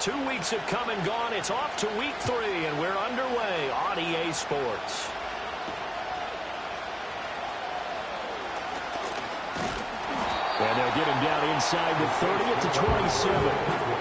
2 weeks have come and gone. It's off to week 3, and we're underway on EA Sports. And they'll get him down inside the 30 at the 27.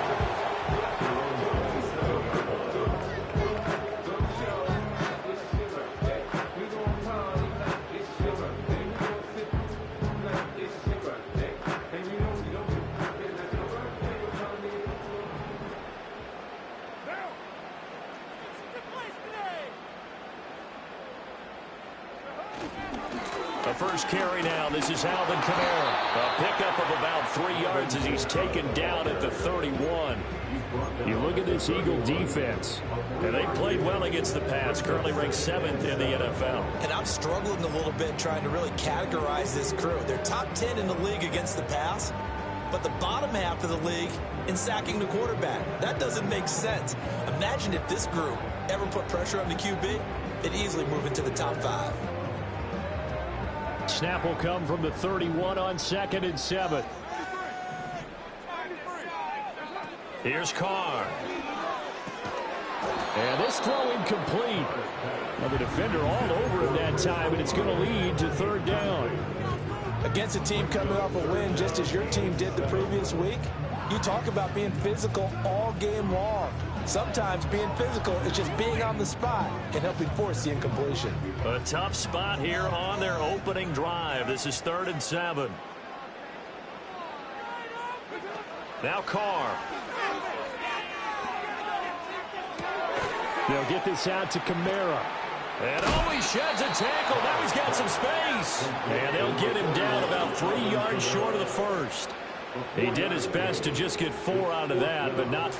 The first carry now. This is Alvin Kamara. A pickup of about 3 yards as he's taken down at the 31. You look at this Eagle defense, and they played well against the pass. Currently ranked 7th in the NFL. And I'm struggling a little bit trying to really categorize this crew. They're top 10 in the league against the pass, but the bottom half of the league in sacking the quarterback. That doesn't make sense. Imagine if this group ever put pressure on the QB, it'd easily move into the top 5. Snap will come from the 31 on 2nd and 7. Here's Carr. And this throw incomplete. Well, the defender all over him that time, and it's going to lead to 3rd down. Against a team coming off a win just as your team did the previous week, you talk about being physical all game long. Sometimes being physical is just being on the spot and helping force the incompletion. A tough spot here on their opening drive. This is 3rd and 7. Now Carr. They'll get this out to Kamara. And he sheds a tackle. Now he's got some space. And they'll get him down about 3 yards short of the first. He did his best to just get 4 out of that, but not...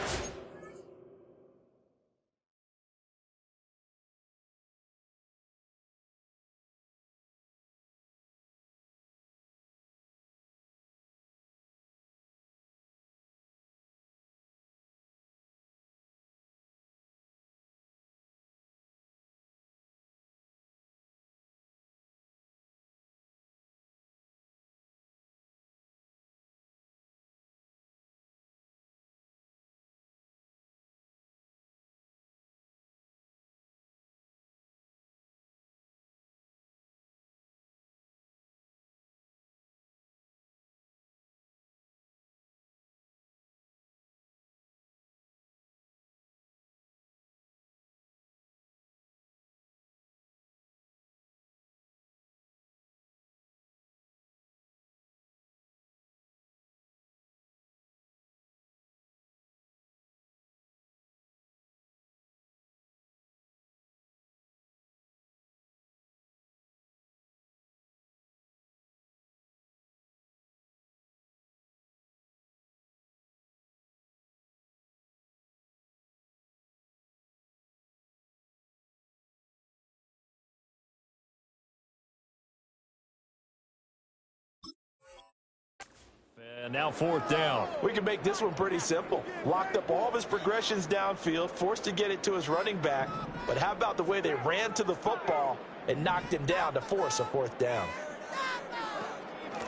And now 4th down. We can make this one pretty simple. Locked up all of his progressions downfield, forced to get it to his running back. But how about the way they ran to the football and knocked him down to force a 4th down?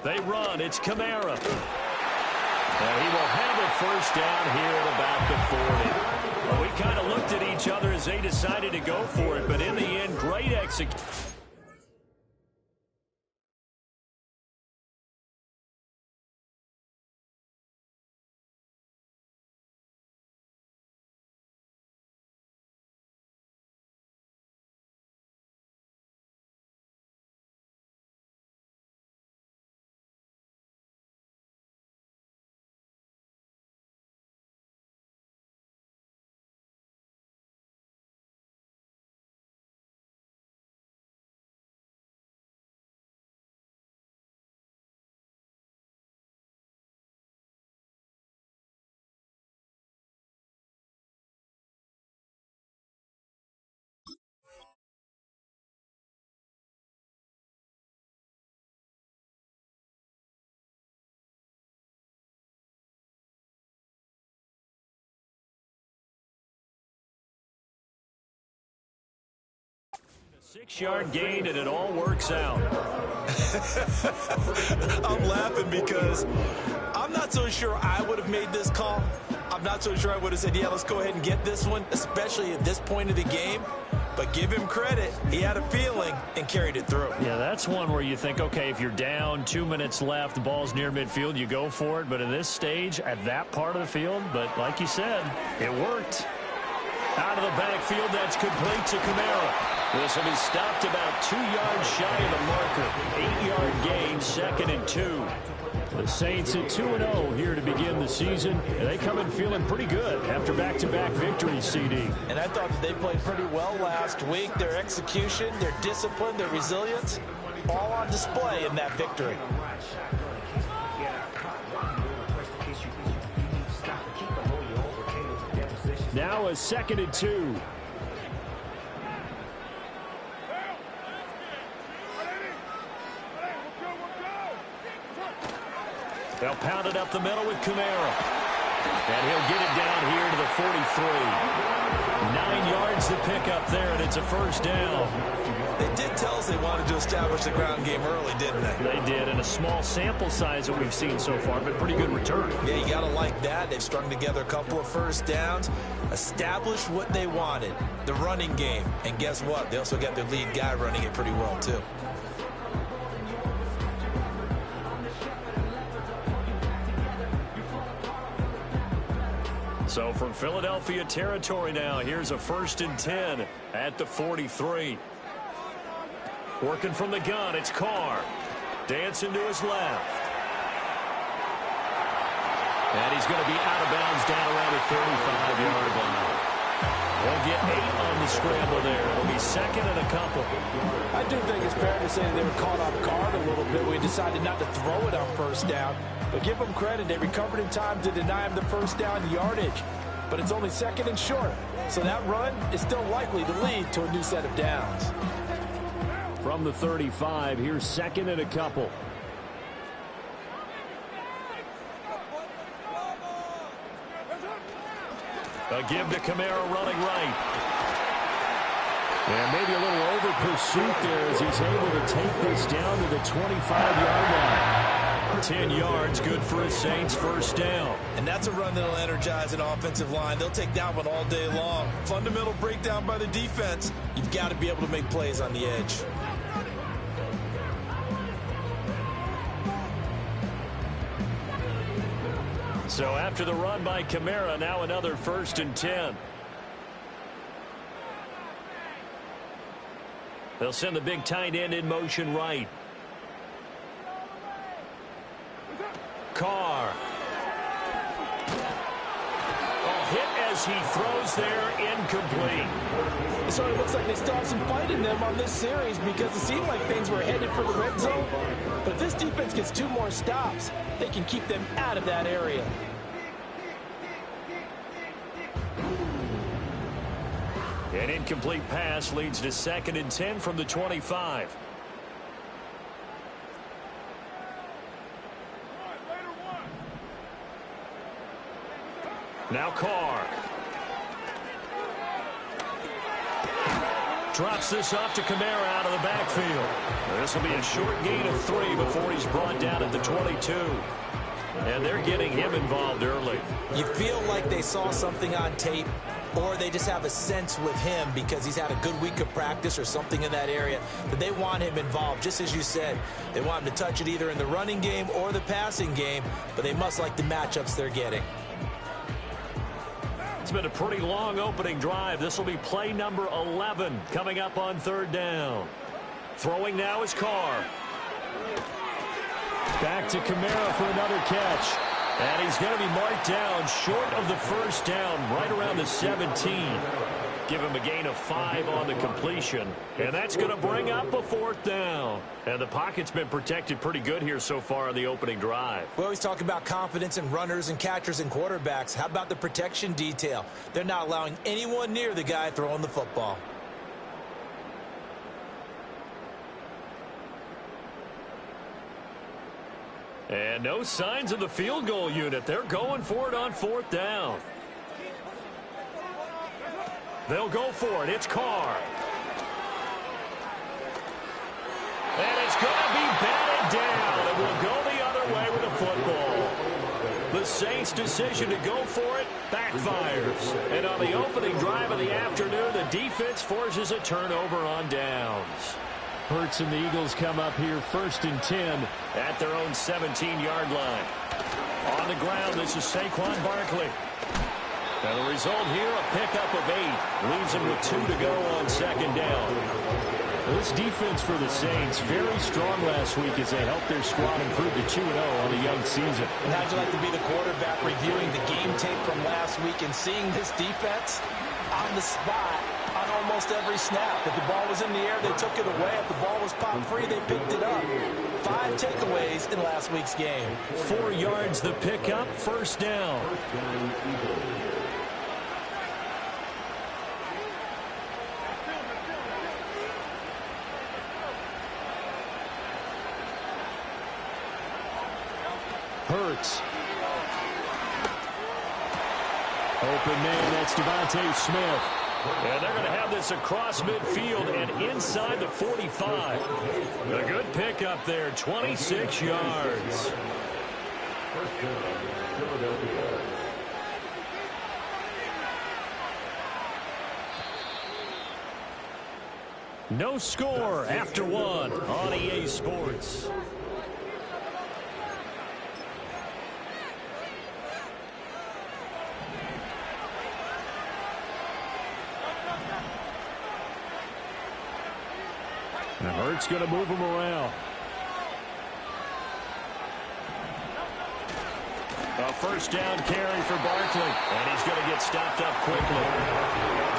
They run. It's Kamara. And he will have it 1st down here at about the 40. Well, we kind of looked at each other as they decided to go for it, but in the end, great execution. A 6-yard gain, and it all works out. I'm laughing because I'm not so sure I would have made this call. I'm not so sure I would have said, yeah, let's go ahead and get this one, especially at this point of the game. But give him credit. He had a feeling and carried it through. Yeah, that's one where you think, okay, if you're down, 2 minutes left, the ball's near midfield, you go for it. But in this stage, at that part of the field, but like you said, it worked. Out of the backfield, that's complete to Kamara. This will be stopped about 2 yards shy of the marker. 8-yard gain, 2nd and 2. The Saints at 2-0 here to begin the season. And they come in feeling pretty good after back-to-back victories, CD. And I thought that they played pretty well last week. Their execution, their discipline, their resilience, all on display in that victory. Now a 2nd and 2. They'll pound it up the middle with Kamara. And he'll get it down here to the 43. 9 yards to pick up there, and it's a first down. They did tell us they wanted to establish the ground game early, didn't they? They did, in a small sample size that we've seen so far, but pretty good return. Yeah, you got to like that. They've strung together a couple of first downs, established what they wanted, the running game. And guess what? They also got their lead guy running it pretty well, too. So from Philadelphia territory now, here's a 1st and 10 at the 43. Working from the gun, it's Carr. Dancing to his left. And he's going to be out of bounds down around the 35-yard line. They'll get 8 on the scramble there. It'll be 2nd and a couple. I do think it's fair to say that they were caught off guard a little bit. We decided not to throw it on first down. But give them credit. They recovered in time to deny him the first down yardage. But it's only 2nd and short. So that run is still likely to lead to a new set of downs. From the 35, here's 2nd and a couple. A give to Kamara running right. And maybe a little over pursuit there as he's able to take this down to the 25-yard line. 10 yards, good for a Saints first down. And that's a run that'll energize an offensive line. They'll take that one all day long. Fundamental breakdown by the defense. You've got to be able to make plays on the edge. So after the run by Kamara, now another 1st and 10. They'll send the big tight end in motion right. Carr. A hit as he throws there, incomplete. It sort of looks like they still have some fight in them on this series because it seemed like things were headed for the red zone. But if this defense gets 2 more stops, they can keep them out of that area. An incomplete pass leads to 2nd and 10 from the 25. Now Carr. Drops this off to Kamara out of the backfield. This will be a short gain of 3 before he's brought down at the 22. And they're getting him involved early. You feel like they saw something on tape, or they just have a sense with him because he's had a good week of practice or something in that area that they want him involved. Just as you said, they want him to touch it either in the running game or the passing game, but they must like the matchups they're getting. It's been a pretty long opening drive. This will be play number 11 coming up on 3rd down. Throwing now is Carr. Back to Kamara for another catch. And he's going to be marked down short of the first down, right around the 17. Give him a gain of 5 on the completion. And that's going to bring up a 4th down. And the pocket's been protected pretty good here so far on the opening drive. We always talk about confidence in runners and catchers and quarterbacks. How about the protection detail? They're not allowing anyone near the guy throwing the football. And no signs of the field goal unit. They're going for it on 4th down. They'll go for it. It's Carr. And it's going to be batted down. It will go the other way with the football. The Saints' decision to go for it backfires. And on the opening drive of the afternoon, the defense forces a turnover on downs. Hurts and the Eagles come up here 1st and 10 at their own 17-yard line. On the ground, this is Saquon Barkley. And the result here, a pickup of 8. Leaves him with 2 to go on 2nd down. This defense for the Saints, very strong last week as they helped their squad improve to 2-0 on the young season. And how'd you like to be the quarterback reviewing the game tape from last week and seeing this defense on the spot on almost every snap? If the ball was in the air, they took it away. If the ball was popped free, they picked it up. 5 takeaways in last week's game. 4 yards the pickup, 1st down. Hurts. Open man, that's Devontae Smith. And they're going to have this across midfield and inside the 45. A good pickup there, 26 yards. No score after 1 on EA Sports. And Hurts going to move him around. A 1st down carry for Barkley. And he's going to get stopped up quickly.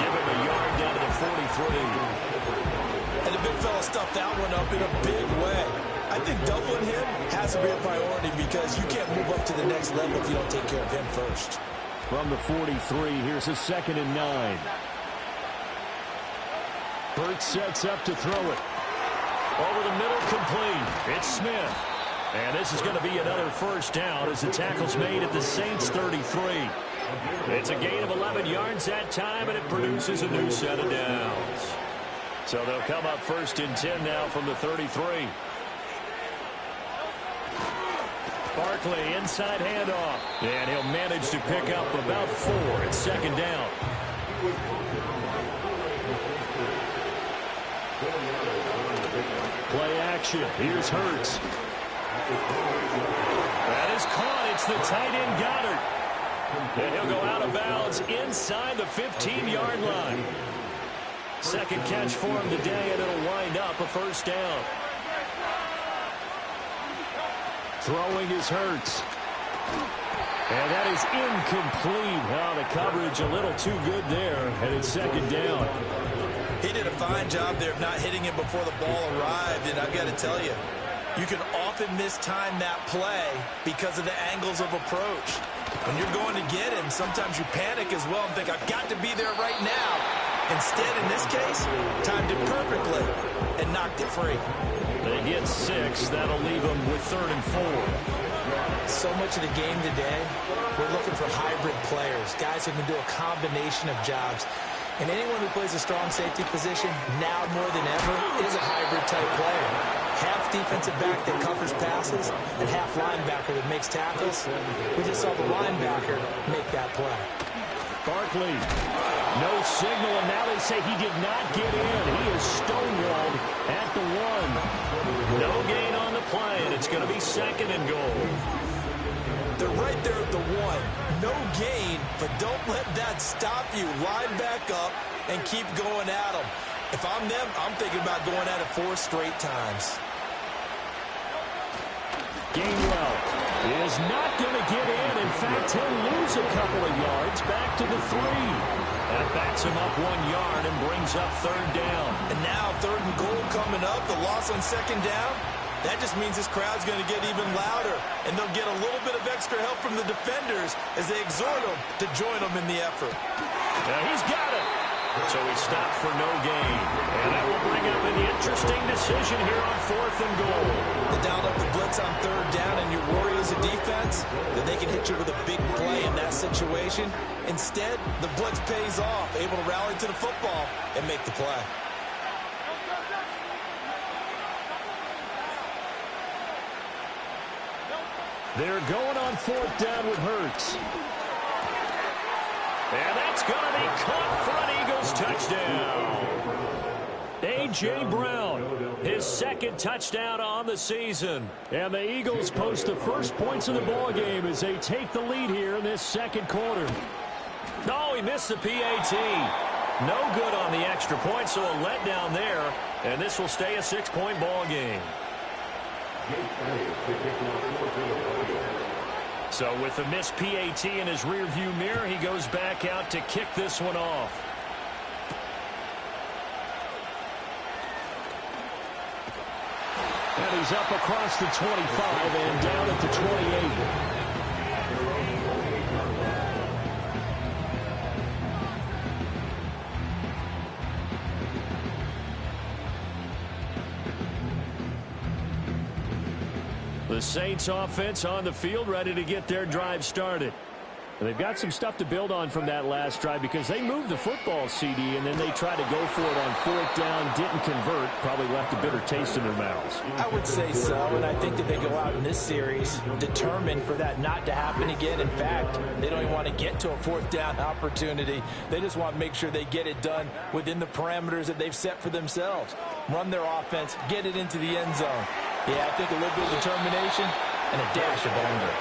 Give him a yard down to the 43. And the big fella stuffed that one up in a big way. I think doubling him has to be a priority because you can't move up to the next level if you don't take care of him first. From the 43, here's a 2nd and 9. Hurts sets up to throw it. Over the middle, complete. It's Smith. And this is going to be another 1st down as the tackle's made at the Saints' 33. It's a gain of 11 yards that time, and it produces a new set of downs. So they'll come up 1st and 10 now from the 33. Barkley, inside handoff. And he'll manage to pick up about 4 at 2nd down. Play action. Here's Hurts. That is caught. It's the tight end Goddard. And he'll go out of bounds inside the 15-yard line. 2nd catch for him today, and it'll wind up a 1st down. Throwing is Hurts. And that is incomplete. Oh, the coverage a little too good there, and it's 2nd down. He did a fine job there of not hitting him before the ball arrived, and I've got to tell you, you can often mistime that play because of the angles of approach. When you're going to get him, sometimes you panic as well and think, I've got to be there right now. Instead, in this case, timed it perfectly and knocked it free. They get 6. That'll leave them with 3rd and 4. So much of the game today, we're looking for hybrid players, guys who can do a combination of jobs. And anyone who plays a strong safety position, now more than ever, is a hybrid-type player. Half defensive back that covers passes, and half linebacker that makes tackles. We just saw the linebacker make that play. Barkley, no signal, and now they say he did not get in. He is stonewalled at the 1. No gain on the play, and it's going to be 2nd and goal. They're right there at the 1. No gain, but don't let that stop you. Line back up and keep going at them. If I'm them, I'm thinking about going at it 4 straight times. Gainwell is not going to get in. In fact, he'll lose a couple of yards back to the 3. That backs him up 1 yard and brings up 3rd down. And now 3rd and goal coming up. The loss on 2nd down. That just means this crowd's going to get even louder. And they'll get a little bit of extra help from the defenders as they exhort them to join them in the effort. Now he's got it. So he stopped for no gain. And that will bring up an interesting decision here on 4th and goal. They dialed up the blitz on 3rd down, and you worry as a defense that they can hit you with a big play in that situation. Instead, the blitz pays off, able to rally to the football and make the play. They're going on 4th down with Hurts. And that's going to be caught for an Eagles touchdown. A.J. Brown, his 2nd touchdown on the season. And the Eagles post the first points of the ball game as they take the lead here in this 2nd quarter. Oh, he missed the PAT. No good on the extra point, so a letdown there. And this will stay a 6-point ball game. So with the missed PAT in his rearview mirror, he goes back out to kick this one off. And he's up across the 25 and down at the 28. The Saints offense on the field, ready to get their drive started. And they've got some stuff to build on from that last drive because they moved the football, CD, and then they tried to go for it on 4th down, didn't convert, probably left a bitter taste in their mouths. I would say so, and I think that they go out in this series determined for that not to happen again. In fact, they don't even want to get to a 4th down opportunity. They just want to make sure they get it done within the parameters that they've set for themselves. Run their offense, get it into the end zone. Yeah, I think a little bit of determination and a dash of anger.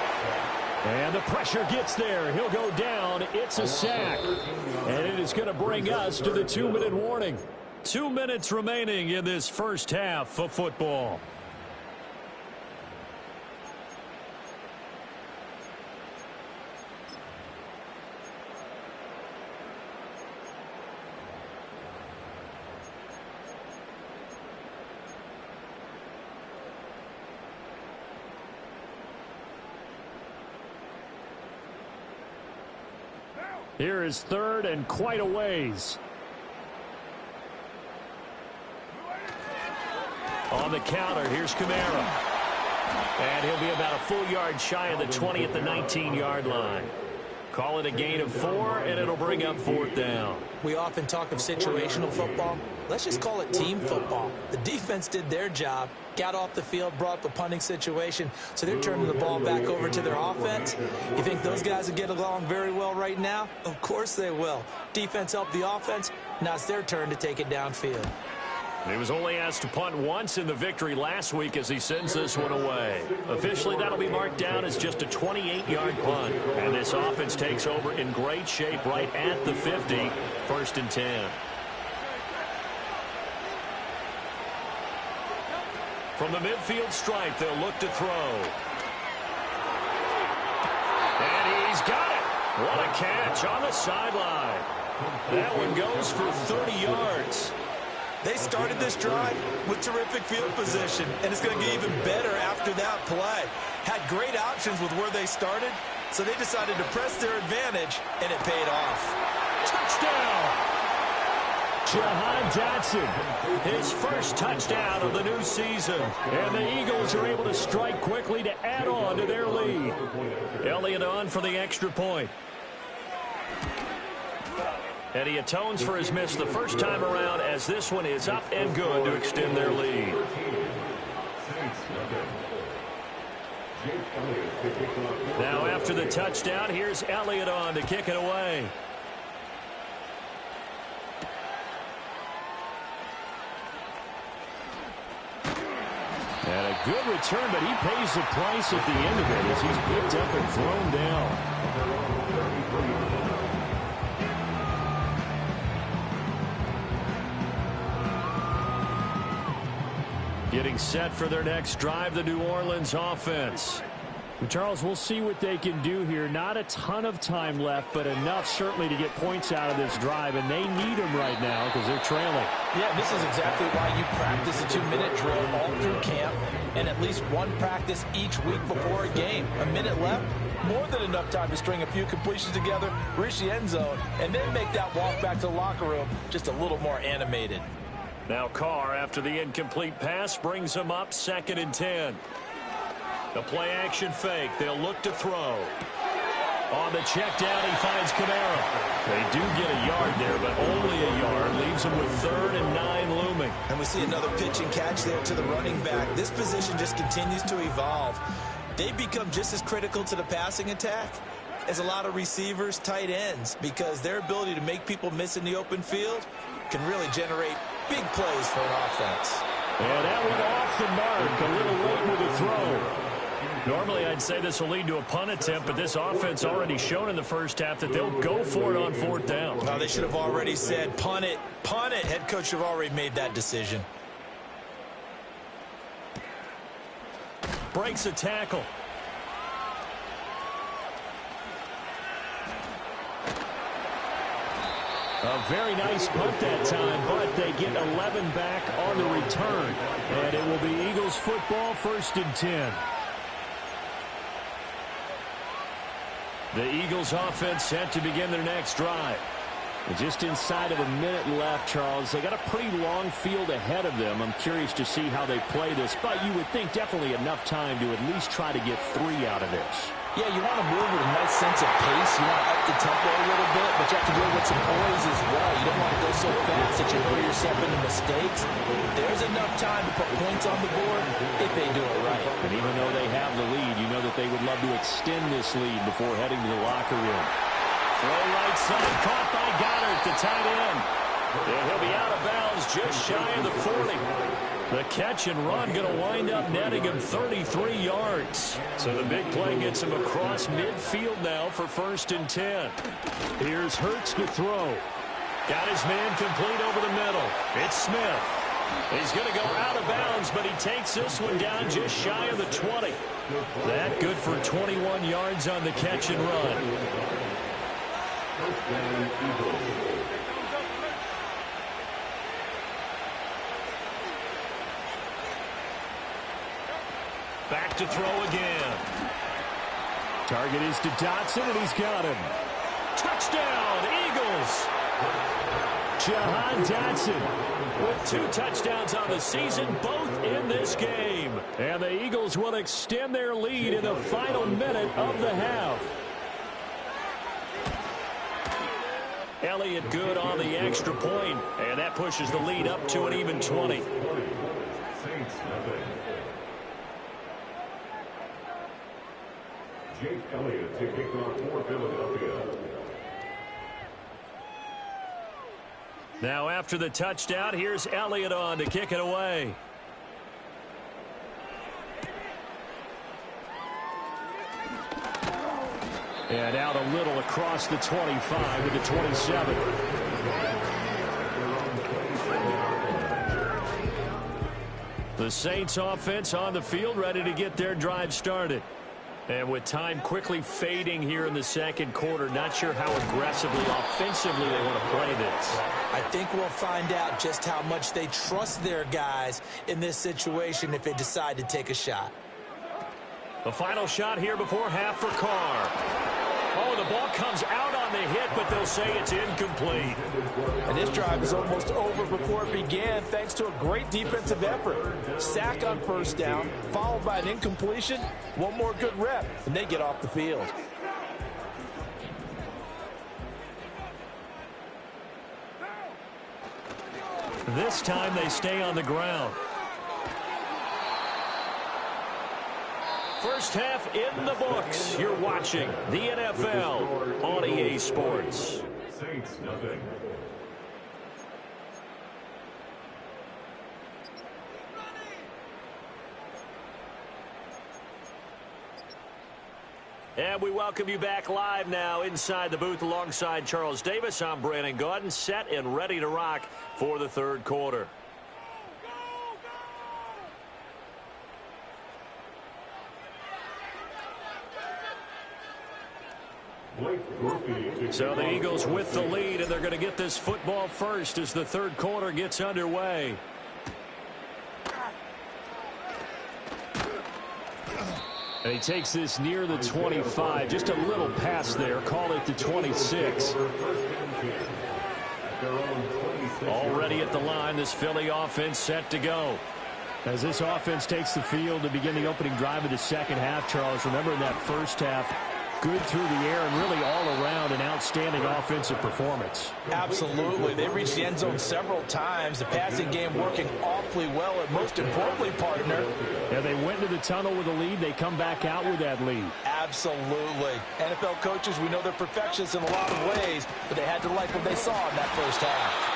And the pressure gets there. He'll go down. It's a sack. And it is going to bring us to the 2-minute warning. 2 minutes remaining in this first half of football. Here is 3rd and quite a ways. On the counter, here's Kamara. And he'll be about a full yard shy of the 20 at the 19-yard line. Call it a gain of 4, and it'll bring up 4th down. We often talk of situational football. Let's just call it team football. The defense did their job, got off the field, brought up a punting situation, so they're turning the ball back over to their offense. You think those guys will get along very well right now? Of course they will. Defense helped the offense. Now it's their turn to take it downfield. He was only asked to punt once in the victory last week as he sends this one away. Officially, that'll be marked down as just a 28-yard punt. And this offense takes over in great shape right at the 50, 1st and 10. From the midfield stripe, they'll look to throw. And he's got it. What a catch on the sideline. That one goes for 30 yards. They started this drive with terrific field position, and it's going to get even better after that play. Had great options with where they started, so they decided to press their advantage, and it paid off. Touchdown! Jahan Dotson, his first touchdown of the new season. And the Eagles are able to strike quickly to add on to their lead. Elliott on for the extra point. And he atones for his miss the first time around as this one is up and good to extend their lead. Now after the touchdown, here's Elliott on to kick it away. And a good return, but he pays the price at the end of it as he's picked up and thrown down. Getting set for their next drive, the New Orleans offense. Charles, we'll see what they can do here. Not a ton of time left, but enough certainly to get points out of this drive, and they need them right now because they're trailing. Yeah, this is exactly why you practice a 2-minute drill all through camp and at least one practice each week before a game. A minute left, more than enough time to string a few completions together, reach the end zone, and then make that walk back to the locker room just a little more animated. Now Carr, after the incomplete pass, brings him up 2nd and 10. The play action fake. They'll look to throw. On the check down, he finds Kamara. They do get a yard there, but only a yard. Leaves him with 3rd and 9 looming. And we see another pitch and catch there to the running back. This position just continues to evolve. They become just as critical to the passing attack as a lot of receivers, tight ends, because their ability to make people miss in the open field can really generate big plays for an offense. And that one off the mark, a little late with the throw. Normally, I'd say this will lead to a punt attempt, but this offense already shown in the first half that they'll go for it on fourth down. Well, they should have already said, punt it, punt it. Head coach should have already made that decision. Breaks a tackle. A very nice punt that time, but they get 11 back on the return. And it will be Eagles football, 1st and 10. The Eagles offense set to begin their next drive. Just inside of a minute left, Charles. They got a pretty long field ahead of them. I'm curious to see how they play this, but you would think definitely enough time to at least try to get 3 out of this. Yeah, you want to move with a nice sense of pace. You want to up the tempo a little bit, but you have to do it with some poise as well. You don't want to go so fast that you throw yourself into mistakes. There's enough time to put points on the board if they do it right. And even though they have the lead, you know that they would love to extend this lead before heading to the locker room. Throw right side, caught by Goddard, the tight end. And he'll be out of bounds just shy of the 40. The catch and run going to wind up netting him 33 yards. So the big play gets him across midfield now for 1st and 10. Here's Hurts to throw. Got his man complete over the middle. It's Smith. He's going to go out of bounds, but he takes this one down just shy of the 20. That good for 21 yards on the catch and run. Back to throw again. Target is to Dotson, and he's got him. Touchdown, Eagles! Jahan Dotson with 2 touchdowns on the season, both in this game. And the Eagles will extend their lead in the final minute of the half. Elliott good on the extra point, and that pushes the lead up to an even 20. Jake Elliott to kick off for Philadelphia. Now after the touchdown, here's Elliott on to kick it away. And out a little across the 25 with the 27. The Saints offense on the field ready to get their drive started. And with time quickly fading here in the second quarter, not sure how aggressively, offensively they want to play this. I think we'll find out just how much they trust their guys in this situation if they decide to take a shot. The final shot here before half for Carr. Oh, the ball comes out on the hit, but they'll say it's incomplete. And this drive is almost over before it began thanks to a great defensive effort. Sack on 1st down, followed by an incompletion. One more good rep, and they get off the field. This time they stay on the ground. First half in the books. You're watching the NFL on EA Sports. Saints nothing. And we welcome you back live now inside the booth alongside Charles Davis. I'm Brandon Gaudin, set and ready to rock for the third quarter. So the Eagles with the lead, and they're going to get this football first as the third quarter gets underway. And he takes this near the 25. Just a little pass there. Call it the 26. Already at the line, this Philly offense set to go. As this offense takes the field to begin the opening drive of the second half, Charles, remember in that first half, Good through the air and really all around an outstanding offensive performance. Absolutely. They reached the end zone several times. The passing game working awfully well, and most importantly, partner. Yeah, they went into the tunnel with a lead. They come back out with that lead. Absolutely. NFL coaches, we know they're perfectionists in a lot of ways, but they had to like what they saw in that first half.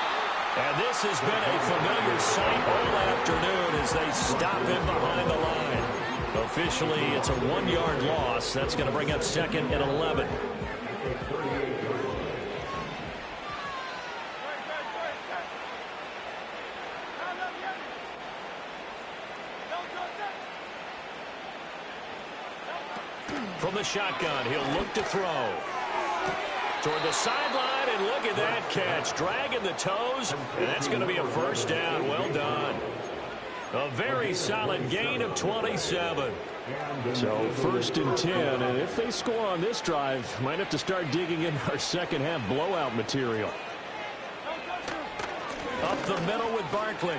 And this has been a familiar sight all afternoon as they stop him behind the line. Officially, it's a 1-yard loss. That's going to bring up 2nd and 11. From the shotgun, he'll look to throw. Toward the sideline, and look at that catch. Dragging the toes, and that's going to be a first down. Well done. A very solid gain of 27. So 1st and 10, and if they score on this drive, might have to start digging in our second half blowout material. Up the middle with Barkley.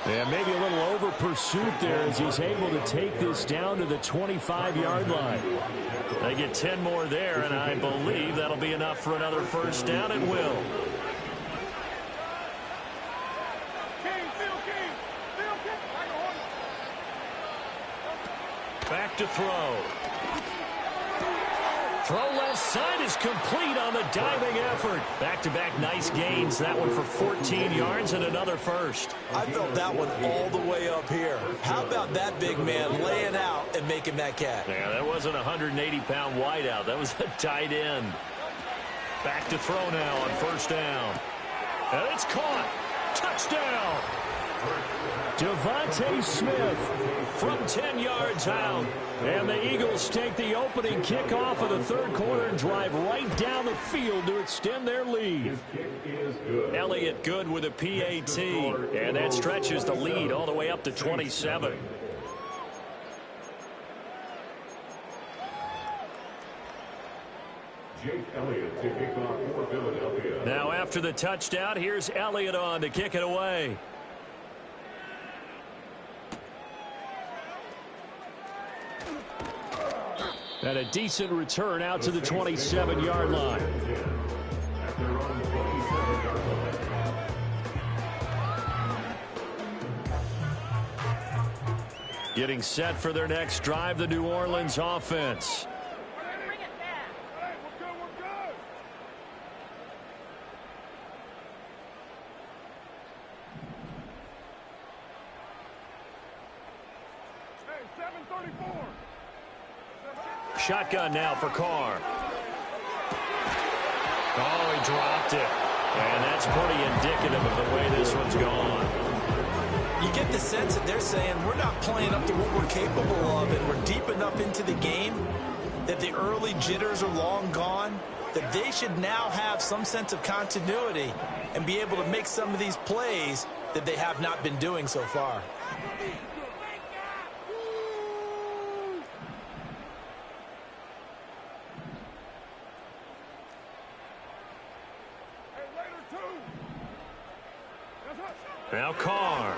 Yeah, maybe a little over pursuit there as he's able to take this down to the 25-yard line. They get 10 more there, and I believe that'll be enough for another first down. It will. Back to throw. Throw left side is complete on the diving effort. Back-to-back nice gains. That one for 14 yards and another first. I felt that one all the way up here. How about that big man laying out and making that catch? Yeah, that wasn't a 180-pound wideout. That was a tight end. Back to throw now on first down. And it's caught. Touchdown. Devontae Smith from 10 yards out. And the Eagles take the opening kickoff of the third quarter and drive right down the field to extend their lead. Elliott Good with a PAT. And that stretches the lead all the way up to 27. Jake Elliott to kick off for Philadelphia. Now after the touchdown, here's Elliott on to kick it away. And a decent return out to the 27-yard line. Getting set for their next drive, the New Orleans offense. Shotgun now for Carr. Oh, he dropped it. And that's pretty indicative of the way this one's gone. You get the sense that they're saying we're not playing up to what we're capable of, and we're deep enough into the game that the early jitters are long gone, that they should now have some sense of continuity and be able to make some of these plays that they have not been doing so far. Now Carr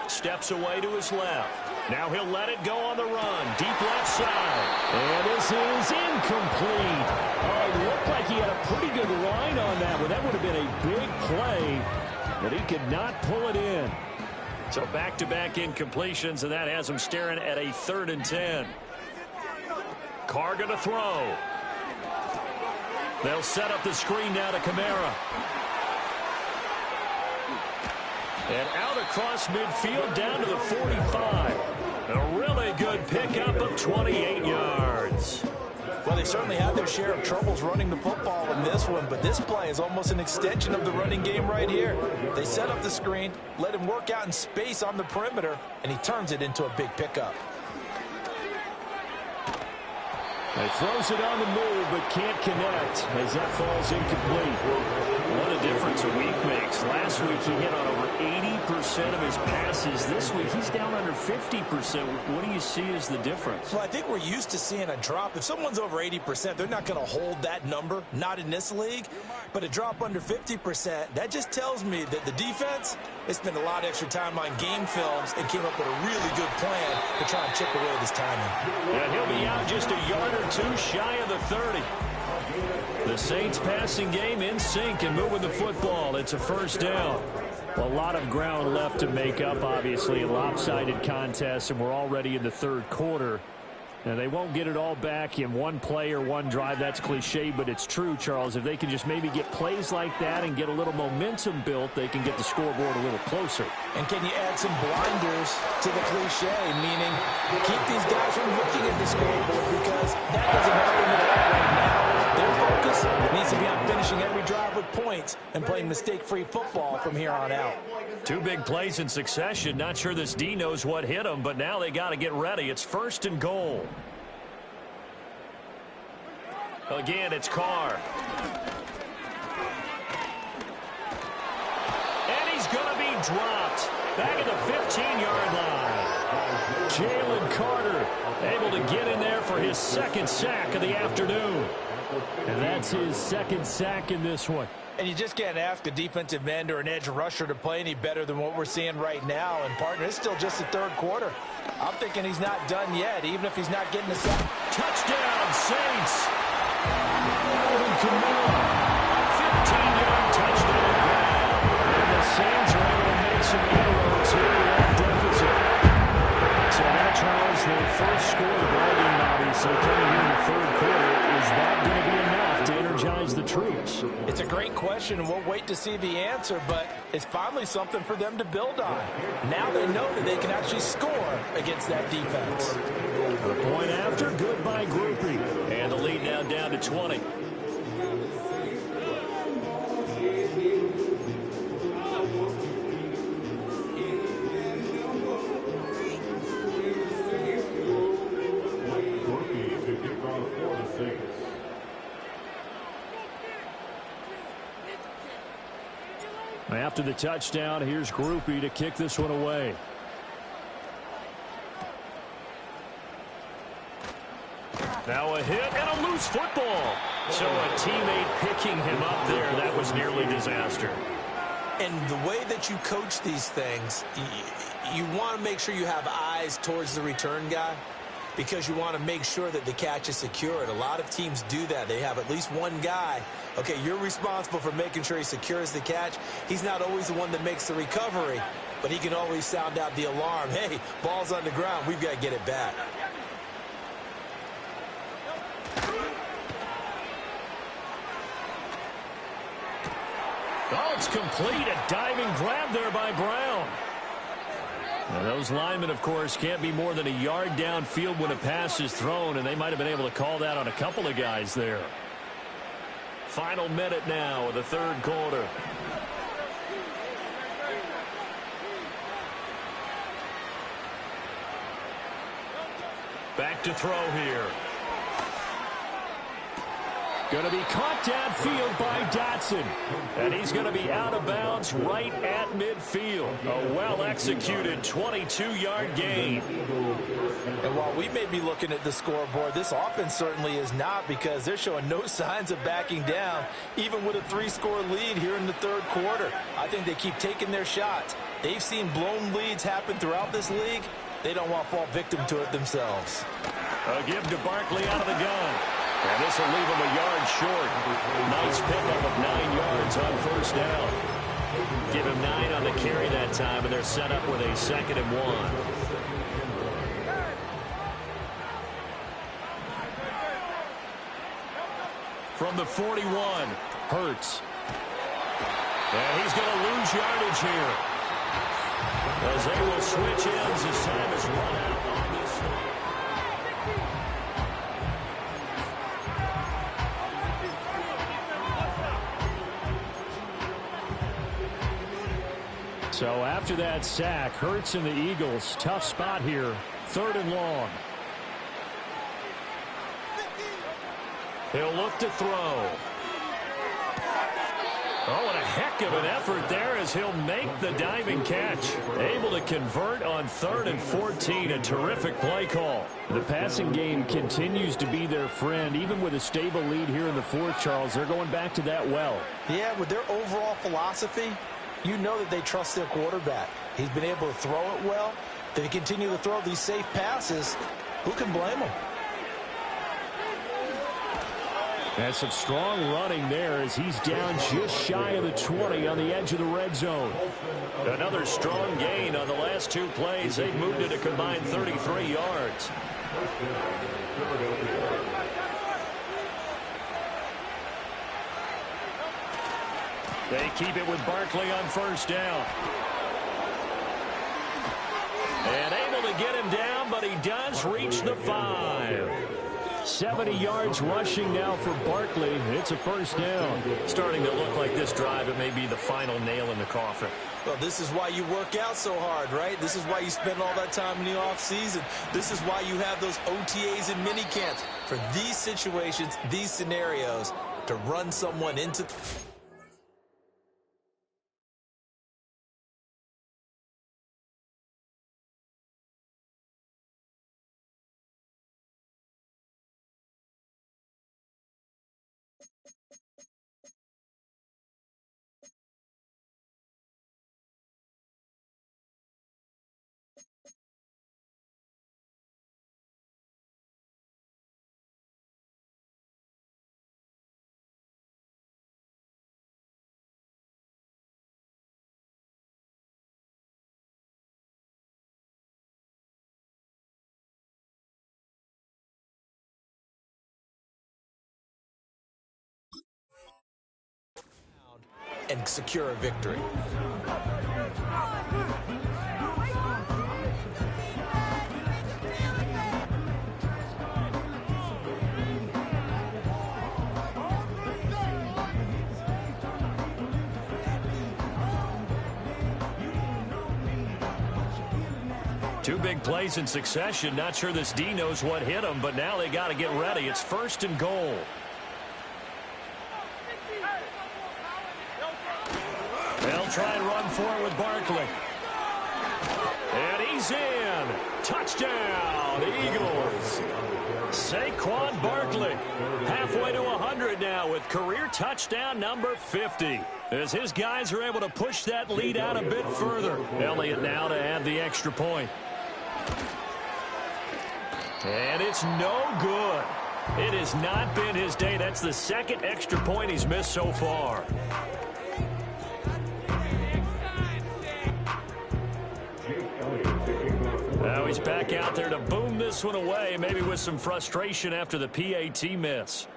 steps away to his left. Now he'll let it go on the run. Deep left side. And this is incomplete. Oh, it looked like he had a pretty good line on that one. That would have been a big play, but he could not pull it in. So back-to-back incompletions, and that has him staring at a 3rd and 10. Carr going to throw. They'll set up the screen now to Kamara. And out across midfield down to the 45. A really good pickup of 28 yards. Well, they certainly had their share of troubles running the football in this one, but this play is almost an extension of the running game right here. They set up the screen, let him work out in space on the perimeter, and he turns it into a big pickup. He throws it on the move, but can't connect as that falls incomplete. What a difference a week makes. Last week he hit on over 80% of his passes. This week he's down under 50%. What do you see as the difference? Well, I think we're used to seeing a drop. If someone's over 80%, they're not going to hold that number, not in this league. But a drop under 50%, that just tells me that the defense They spent a lot of extra time on game films and came up with a really good plan to try and chip away at his timing. Yeah, he'll be out just a yard or two shy of the 30. The Saints passing game in sync and moving the football. It's a first down. A lot of ground left to make up, obviously. A lopsided contest, and we're already in the third quarter. Now, they won't get it all back in one play or one drive. That's cliche, but it's true, Charles. If they can just maybe get plays like that and get a little momentum built, they can get the scoreboard a little closer. And can you add some blinders to the cliche, meaning keep these guys from looking at the scoreboard, because that doesn't help them at all right now. Their focus needs to be on finishing every drive with points and playing mistake-free football from here on out. Two big plays in succession. Not sure this D knows what hit them, but now they got to get ready. It's first and goal. Again, it's Carr. And he's going to be dropped. Back at the 15-yard line. Jalen Carter able to get in there for his second sack of the afternoon. And that's his second sack in this one. And you just can't ask a defensive end or an edge rusher to play any better than what we're seeing right now. And, partner, it's still just the third quarter. I'm thinking he's not done yet, even if he's not getting a sack. Touchdown, Saints. Alvin Kamara, a 15-yard touchdown grab. And the Saints are able to make some inroads here with that deficit. So that tries their first score of the ball game, obviously, coming in the third quarter. Is that going to be enough to energize the troops? It's a great question, and we'll wait to see the answer, but it's finally something for them to build on. Now they know that they can actually score against that defense. The point after, good by Grupe. And the lead now down to 20. After the touchdown, here's Grupe to kick this one away. Now a hit and a loose football. So a teammate picking him up there. That was nearly disaster. And the way that you coach these things, you want to make sure you have eyes towards the return guy, because you want to make sure that the catch is secured. A lot of teams do that. They have at least one guy. Okay, you're responsible for making sure he secures the catch. He's not always the one that makes the recovery, but he can always sound out the alarm. Hey, ball's on the ground. We've got to get it back. Oh, it's complete. A diving grab there by Brown. Now, those linemen, of course, can't be more than a yard downfield when a pass is thrown, and they might have been able to call that on a couple of guys there. Final minute now of the third quarter. Back to throw here. Going to be caught downfield by Dotson. And he's going to be out of bounds right at midfield. A well-executed 22-yard gain. And while we may be looking at the scoreboard, this offense certainly is not, because they're showing no signs of backing down, even with a 3-score lead here in the third quarter. I think they keep taking their shots. They've seen blown leads happen throughout this league. They don't want to fall victim to it themselves. A give to Barkley out of the gun. And this will leave him a yard short. Nice pickup of 9 yards on first down. Give him 9 on the carry that time, and they're set up with a 2nd and 1. From the 41, Hurts. And he's going to lose yardage here, as they will switch ends as time is run out on this one. So after that sack, Hurts and the Eagles, tough spot here, 3rd and long. He'll look to throw. Oh, and a heck of an effort there as he'll make the diving catch. Able to convert on 3rd and 14. A terrific play call. The passing game continues to be their friend. Even with a stable lead here in the 4th, Charles, they're going back to that well. Yeah, with their overall philosophy, You know that they trust their quarterback. He's been able to throw it well. If they continue to throw these safe passes, who can blame them? And some strong running there as he's down just shy of the 20 on the edge of the red zone. Another strong gain on the last two plays. They've moved it a combined 33 yards. They keep it with Barkley on first down. And able to get him down, but he does reach the 5. 70 yards rushing now for Barkley. It's a first down. Starting to look like this drive, it may be the final nail in the coffin. Well, this is why you work out so hard, right? This is why you spend all that time in the offseason. This is why you have those OTAs and mini camps. For these situations, these scenarios, to run someone into... and secure a victory. Two big plays in succession. Not sure this D knows what hit him, but now they got to get ready. It's first and goal. They'll try and run for it with Barkley. And he's in. Touchdown, Eagles. Saquon Barkley halfway to 100 now with career touchdown number 50. As his guys are able to push that lead out a bit further. Elliott now to add the extra point. And it's no good. It has not been his day. That's the second extra point he's missed so far. Now he's back out there to boom this one away, maybe with some frustration after the PAT miss.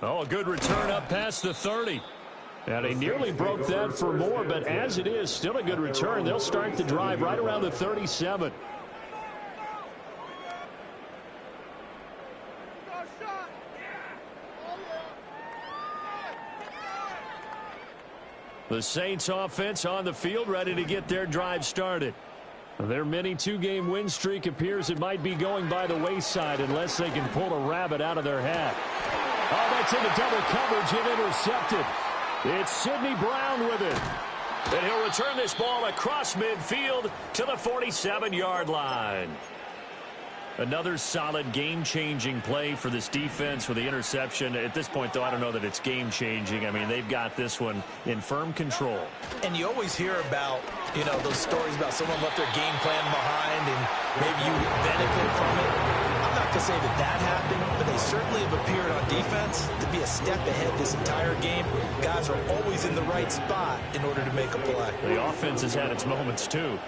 Oh, a good return up past the 30. And he nearly broke that for more, but as it is, still a good return. They'll start the drive right around the 37. The Saints offense on the field, ready to get their drive started. Their mini two-game win streak appears it might be going by the wayside unless they can pull a rabbit out of their hat. Oh, that's into double coverage and intercepted. It's Sidney Brown with it. And he'll return this ball across midfield to the 47-yard line. Another solid game-changing play for this defense with the interception. At this point, though, I don't know that it's game-changing. I mean, they've got this one in firm control. And you always hear about, you know, those stories about someone left their game plan behind and maybe you benefit from it. I'm not going to say that that happened, but they certainly have appeared on defense to be a step ahead this entire game. Guys are always in the right spot in order to make a play. The offense has had its moments, too.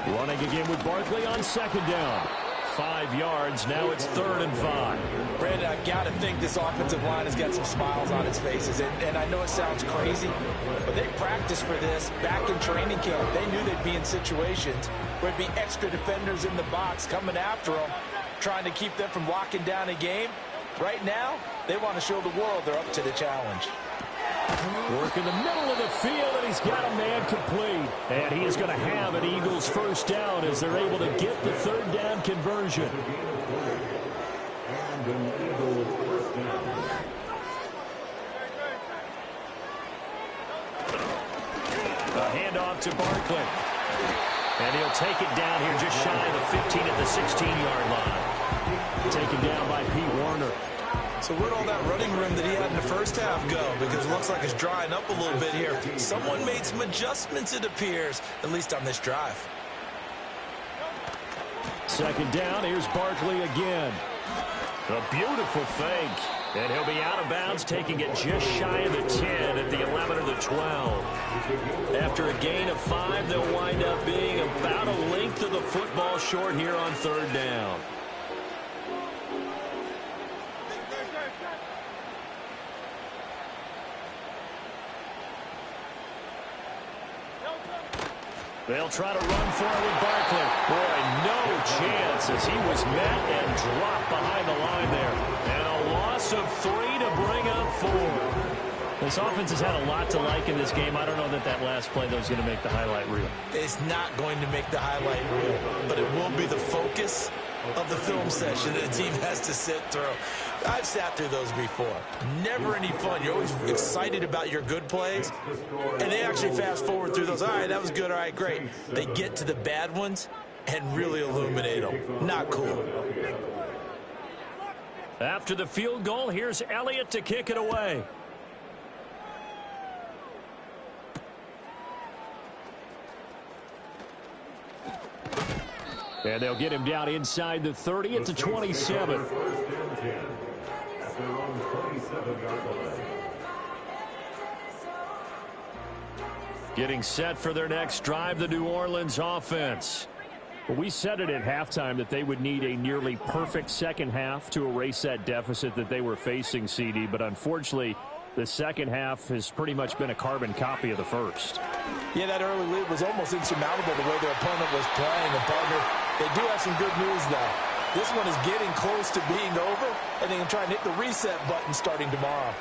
Running again with Barkley on second down. 5 yards. Now it's 3rd and 5. Brandon, I've got to think this offensive line has got some smiles on its faces. And I know it sounds crazy, but they practiced for this back in training camp. They knew they'd be in situations where it'd be extra defenders in the box coming after them, trying to keep them from locking down a game. Right now, they want to show the world they're up to the challenge. Work in the middle of the field, and he's got a man complete. And he is going to have an Eagles first down as they're able to get the 3rd down conversion. A handoff to Barkley. And he'll take it down here just shy of the 15 at the 16-yard line. Taken down by Pete Werner. So where'd all that running room that he had in the first half go? Because it looks like it's drying up a little bit here. Someone made some adjustments, it appears, at least on this drive. Second down, here's Barkley again. A beautiful fake. And he'll be out of bounds, taking it just shy of the 10 at the 11 or the 12. After a gain of 5, they'll wind up being about a length of the football short here on third down. They'll try to run for it with Barkley. Boy, no chance as he was met and dropped behind the line there. And a loss of 3 to bring up 4. This offense has had a lot to like in this game. I don't know that last play, though, is going to make the highlight reel. It's not going to make the highlight reel, but it will be the focus of the film session that a team has to sit through. I've sat through those before. Never any fun. You're always excited about your good plays, and they actually fast forward through those. All right, that was good. All right, great. They get to the bad ones and really illuminate them. Not cool. After the field goal, here's Elliott to kick it away. And they'll get him down inside the 30 at the 27. Getting set for their next drive, the New Orleans offense. Well, we said it at halftime that they would need a nearly perfect second half to erase that deficit that they were facing, CD. But unfortunately, the second half has pretty much been a carbon copy of the first. Yeah, that early lead was almost insurmountable the way their opponent was playing. And, partner, they do have some good news, though. This one is getting close to being over, and they can try and hit the reset button starting tomorrow.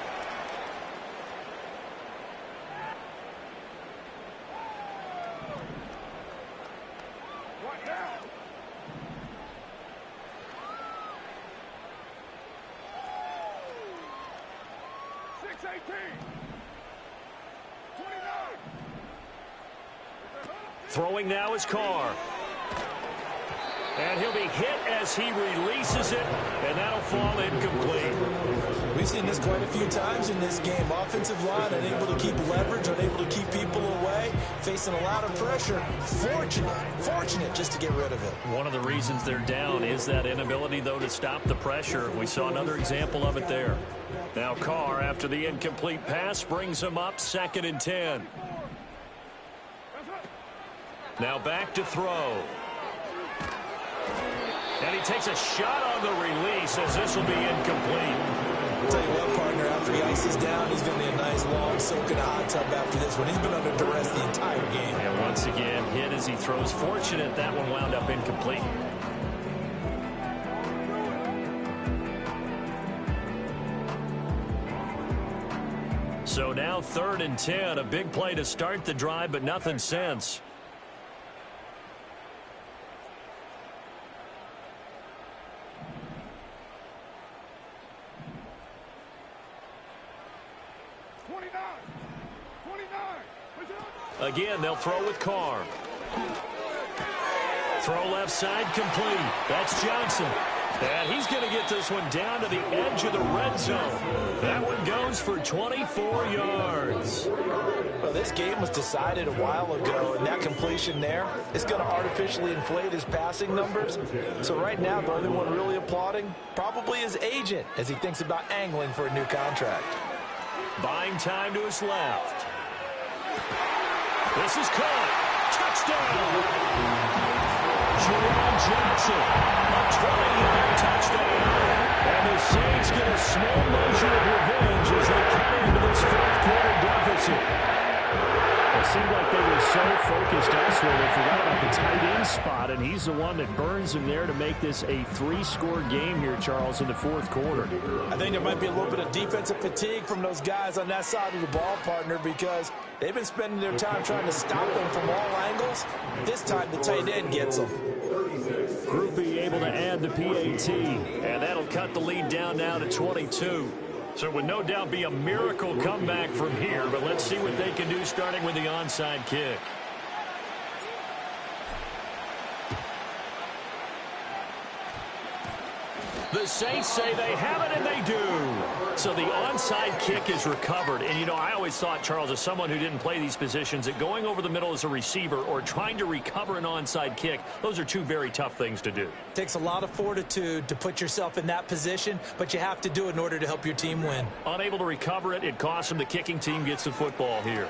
Throwing now is Carr. And he'll be hit as he releases it, and that'll fall incomplete. We've seen this quite a few times in this game. Offensive line unable to keep leverage, unable to keep people away, facing a lot of pressure. Fortunate just to get rid of it. One of the reasons they're down is that inability, though, to stop the pressure. We saw another example of it there. Now Carr, after the incomplete pass, brings him up 2nd and 10. Now back to throw. And he takes a shot on the release as this will be incomplete. I'll tell you what, partner, after he ices down, he's going to be a nice long soak in a hot tub after this one. He's been under duress the entire game. And once again, hit as he throws. Fortunate that one wound up incomplete. So now 3rd and 10. A big play to start the drive, but nothing since. Again, they'll throw with Carr. Throw left side complete. That's Johnson. And he's going to get this one down to the edge of the red zone. That one goes for 24 yards. Well, this game was decided a while ago, and that completion there is going to artificially inflate his passing numbers. So right now, the only one really applauding probably his agent as he thinks about angling for a new contract. Buying time to his left. This is caught. Touchdown. Jerome Johnson. A 20-yard touchdown. And the Saints get a small measure of revenge as they cut into this 4th-quarter deficit. It seemed like they were so focused elsewhere they forgot about the tight end spot, and he's the one that burns them there to make this a 3-score game here, Charles, in the 4th quarter. I think there might be a little bit of defensive fatigue from those guys on that side of the ball, partner, because they've been spending their time trying to stop them from all angles. This time the tight end gets them. Grupe able to add the PAT, and that'll cut the lead down now to 22. So it would no doubt be a miracle comeback from here, but let's see what they can do starting with the onside kick. The Saints say they have it, and they do. So the onside kick is recovered. And, you know, I always thought, Charles, as someone who didn't play these positions, that going over the middle as a receiver or trying to recover an onside kick, those are two very tough things to do. Takes a lot of fortitude to put yourself in that position, but you have to do it in order to help your team win. Unable to recover it, it costs him. The kicking team gets the football here.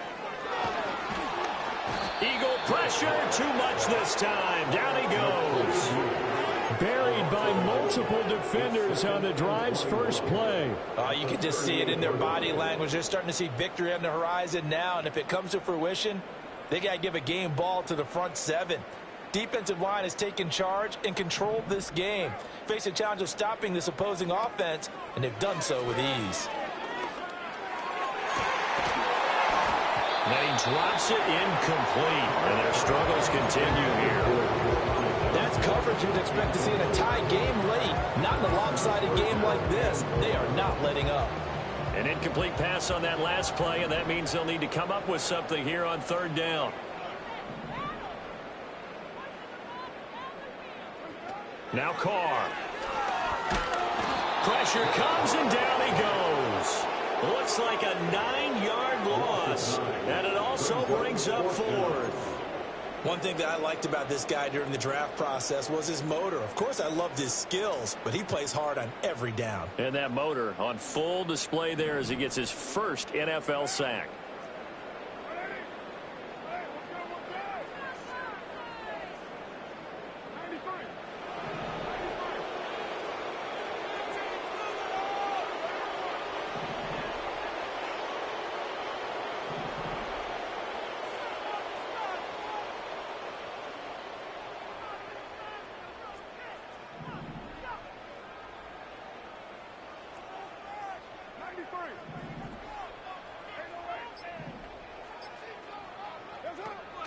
Eagle pressure, too much this time. Down he goes. Buried by multiple defenders on the drive's first play. You can just see it in their body language. They're starting to see victory on the horizon now, and if it comes to fruition, they got to give a game ball to the front seven. Defensive line has taken charge and controlled this game. Face a challenge of stopping this opposing offense, and they've done so with ease. And he drops it incomplete, and their struggles continue here. That's coverage you'd expect to see in a tie game late. Not in a lopsided game like this. They are not letting up. An incomplete pass on that last play, and that means they'll need to come up with something here on third down. Now Carr. Pressure comes, and down he goes. Looks like a 9-yard loss, and it also brings up fourth. One thing that I liked about this guy during the draft process was his motor. Of course, I loved his skills, but he plays hard on every down. And that motor on full display there as he gets his first NFL sack.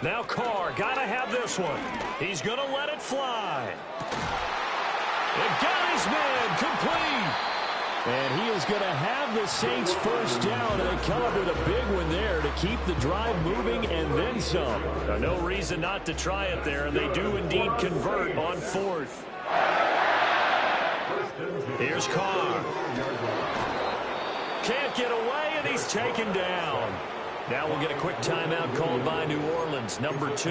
Now Carr, gotta have this one. He's gonna let it fly. It got his man complete. And he is gonna have the Saints first down, and they come up with a big one there to keep the drive moving and then some. No reason not to try it there, and they do indeed convert on fourth. Here's Carr. Can't get away, and he's taken down. Now we'll get a quick timeout called by New Orleans, number 2,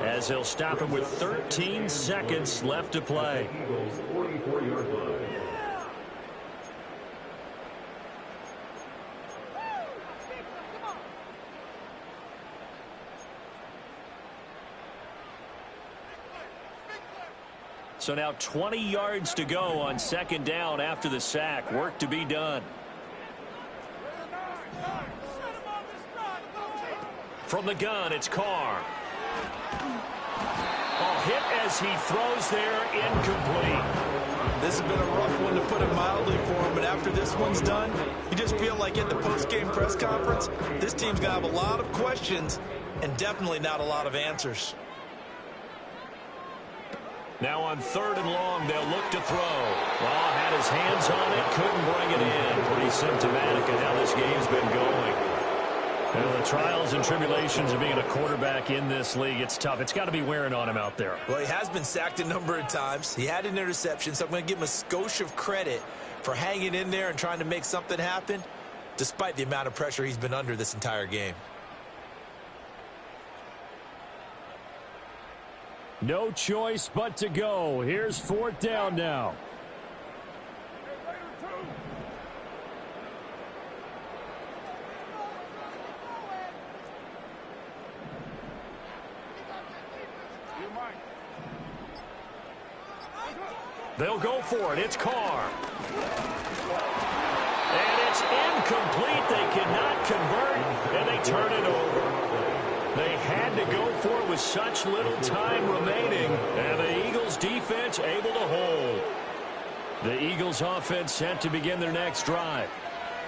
as they'll stop it with 13 seconds left to play. So now 20 yards to go on second down after the sack. Work to be done. From the gun, it's Carr. Hit as he throws there, incomplete. This has been a rough one, to put it mildly, for him, but after this one's done, you just feel like at the post-game press conference, this team's going to have a lot of questions and definitely not a lot of answers. Now on third and long, they'll look to throw. Had his hands on it, couldn't bring it in. Pretty symptomatic of how this game's been going. The trials and tribulations of being a quarterback in this league, it's tough. It's got to be wearing on him out there. Well, he has been sacked a number of times. He had an interception, so I'm going to give him a skosh of credit for hanging in there and trying to make something happen, despite the amount of pressure he's been under this entire game. No choice but to go. Here's fourth down now. They'll go for it. It's Carr. And it's incomplete. They cannot convert, and they turn it over. They had to go for it with such little time remaining, and the Eagles defense able to hold. The Eagles offense set to begin their next drive.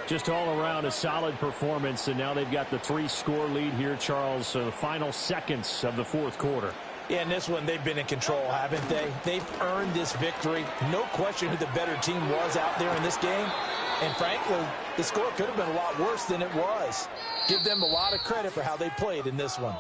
Just all around a solid performance, and now they've got the 3-score lead here, Charles. So the final seconds of the fourth quarter. Yeah, in this one, they've been in control, haven't they? They've earned this victory. No question who the better team was out there in this game. And frankly, the score could have been a lot worse than it was. Give them a lot of credit for how they played in this one.